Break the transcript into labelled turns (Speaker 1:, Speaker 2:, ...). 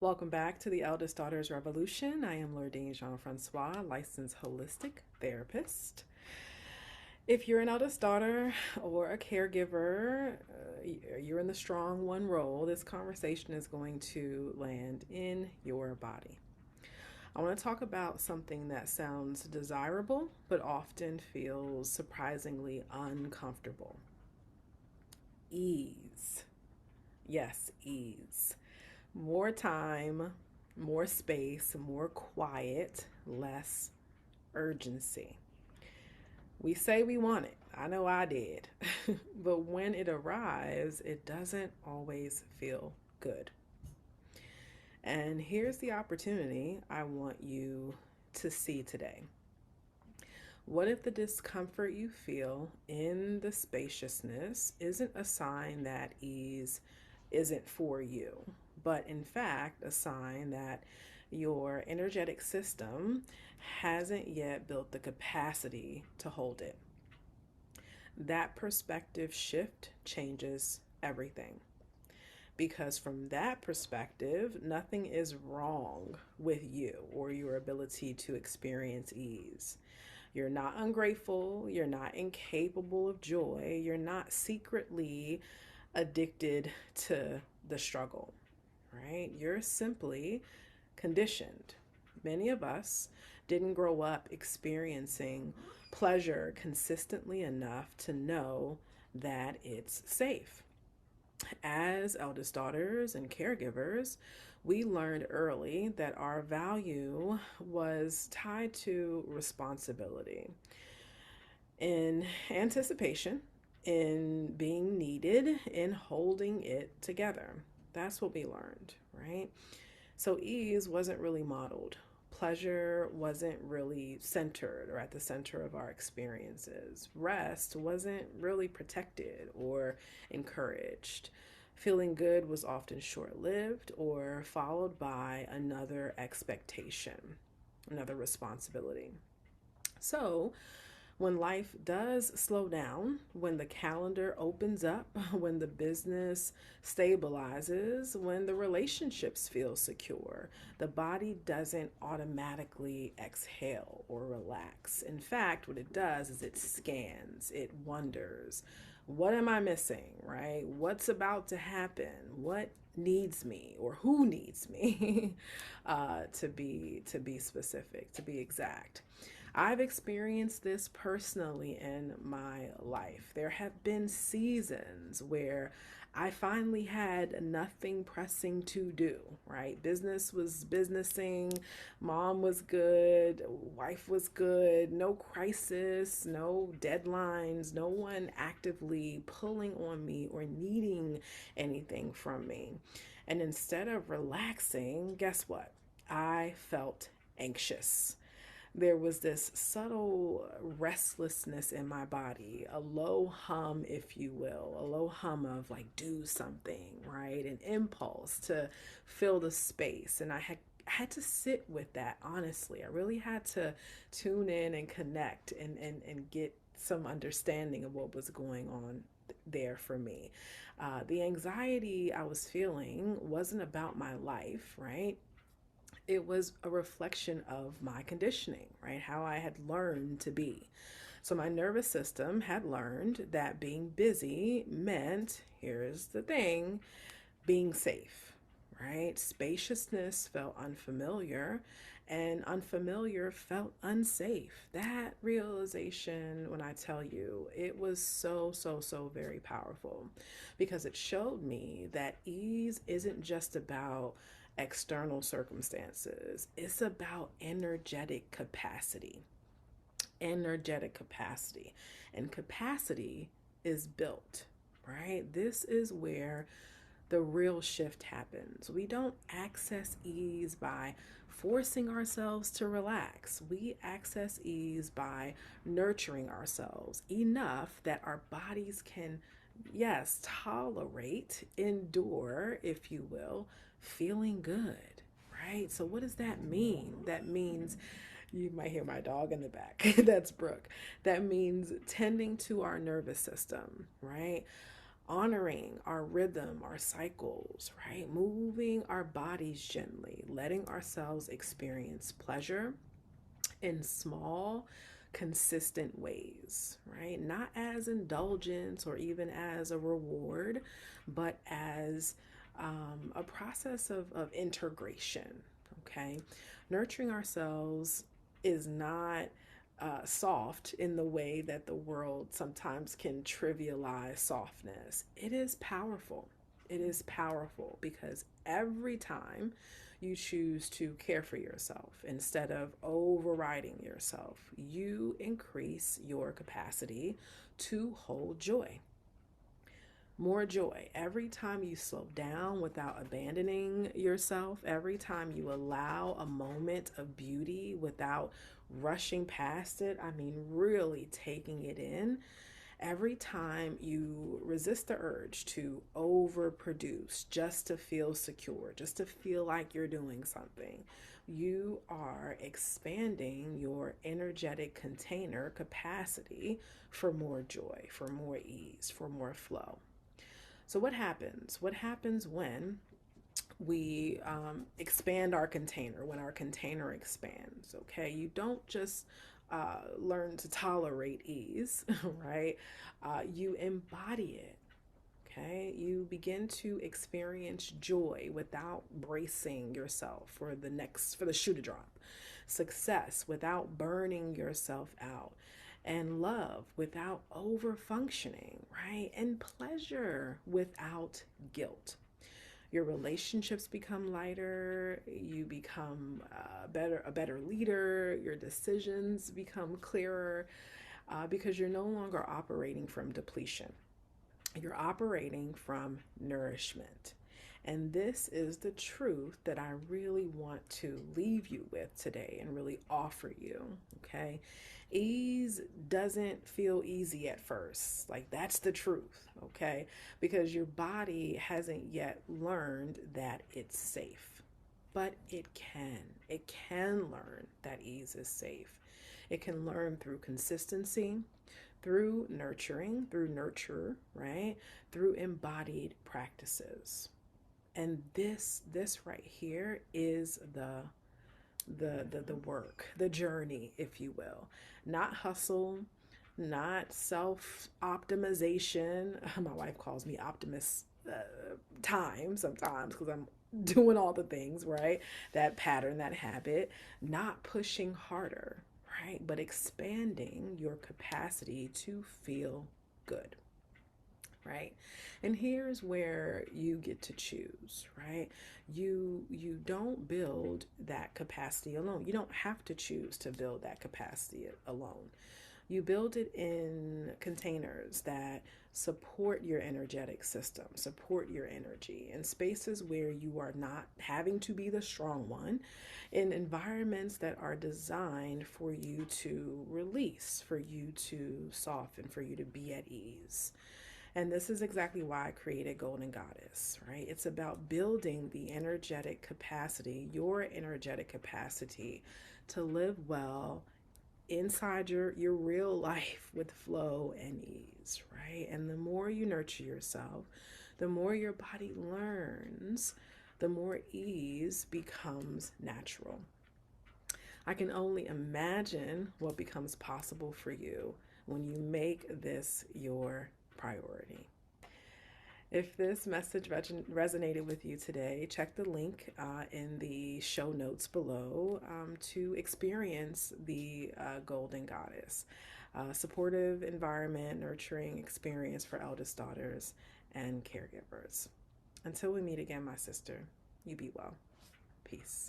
Speaker 1: Welcome back to the Eldest Daughters Revolution. I am Lordine Jean-Francois, licensed holistic therapist. If you're an eldest daughter or a caregiver, you're in the strong one role, this conversation is going to land in your body. I want to talk about something that sounds desirable but often feels surprisingly uncomfortable. Ease. Yes, ease. More time, more space, more quiet, less urgency. We say we want it. I know I did. But when it arrives, it doesn't always feel good. And here's the opportunity I want you to see today. What if the discomfort you feel in the spaciousness isn't a sign that ease isn't for you, but in fact, a sign that your energetic system hasn't yet built the capacity to hold it? That perspective shift changes everything. Because from that perspective, nothing is wrong with you or your ability to experience ease. You're not ungrateful. You're not incapable of joy. You're not secretly addicted to the struggle, right? You're simply conditioned. Many of us didn't grow up experiencing pleasure consistently enough to know that it's safe. As eldest daughters and caregivers, we learned early that our value was tied to responsibility, in anticipation, in being needed, in holding it together. That's what we learned, right? So ease wasn't really modeled. Pleasure wasn't really centered or at the center of our experiences. Rest wasn't really protected or encouraged. Feeling good was often short lived or followed by another expectation, another responsibility. So, when life does slow down, when the calendar opens up, when the business stabilizes, when the relationships feel secure, the body doesn't automatically exhale or relax. In fact, what it does is it scans, it wonders, what am I missing, right? What's about to happen? What needs me or who needs me to be specific, to be exact. I've experienced this personally in my life. There have been seasons where I finally had nothing pressing to do, right? Business was businessing, mom was good, wife was good, no crisis, no deadlines, no one actively pulling on me or needing anything from me. And instead of relaxing, guess what? I felt anxious. There was this subtle restlessness in my body, a low hum, if you will, a low hum of like, do something, right? An impulse to fill the space. And I had to sit with that, honestly. I really had to tune in and connect and get some understanding of what was going on there for me. The anxiety I was feeling wasn't about my life, right? It was a reflection of my conditioning, right? How I had learned to be. So my nervous system had learned that being busy meant, here's the thing, being safe, right? Spaciousness felt unfamiliar, and unfamiliar felt unsafe. That realization, when I tell you, it was so very powerful because it showed me that ease isn't just about external circumstances, it's about energetic capacity. Energetic capacity. And capacity is built, right? This is where the real shift happens. We don't access ease by forcing ourselves to relax. We access ease by nurturing ourselves enough that our bodies can, yes, tolerate, endure, if you will, feeling good, right? So, what does that mean? That means you might hear my dog in the back. That's Brooke. That means tending to our nervous system, right? honoring our rhythm, our cycles, right? Moving our bodies gently, letting ourselves experience pleasure in small, consistent ways, right? Not as indulgence or even as a reward, but as a process of integration, okay? Nurturing ourselves is not soft in the way that the world sometimes can trivialize softness. It is powerful. It is powerful because every time you choose to care for yourself instead of overriding yourself, you increase your capacity to hold joy. More joy. Every time you slow down without abandoning yourself, every time you allow a moment of beauty without rushing past it, I mean, really taking it in, every time you resist the urge to overproduce just to feel secure, just to feel like you're doing something, you are expanding your energetic container capacity for more joy, for more ease, for more flow. So, what happens? What happens when we expand our container, when our container expands? Okay, you don't just learn to tolerate ease, right? You embody it. Okay, you begin to experience joy without bracing yourself for the shoe to drop, success without burning yourself out, and love without over functioning, right? And pleasure without guilt. Your relationships become lighter, you become a better leader, your decisions become clearer because you're no longer operating from depletion. You're operating from nourishment. And this is the truth that I really want to leave you with today and really offer you. Okay. Ease doesn't feel easy at first. Like, that's the truth. Okay. Because your body hasn't yet learned that it's safe. But it can. It can learn that ease is safe. It can learn through consistency, through nurturing, through nurture, right? Through embodied practices. And this right here is the work, the journey, if you will. Not hustle, not self optimization. My wife calls me optimist time sometimes because I'm doing all the things, right? That pattern, that habit, not pushing harder, right? But expanding your capacity to feel good, right? And here's where you get to choose, right? You don't build that capacity alone. You don't have to choose to build that capacity alone. You build it in containers that support your energetic system, support your energy, in spaces where you are not having to be the strong one, in environments that are designed for you to release, for you to soften, for you to be at ease. And this is exactly why I created Golden Goddess, right? It's about building the energetic capacity, your energetic capacity to live well inside your real life with flow and ease, right? And the more you nurture yourself, the more your body learns, the more ease becomes natural. I can only imagine what becomes possible for you when you make this your priority. If this message resonated with you today, check the link in the show notes below to experience the Golden Goddess. Supportive environment, nurturing experience for eldest daughters and caregivers. Until we meet again, my sister, you be well. Peace.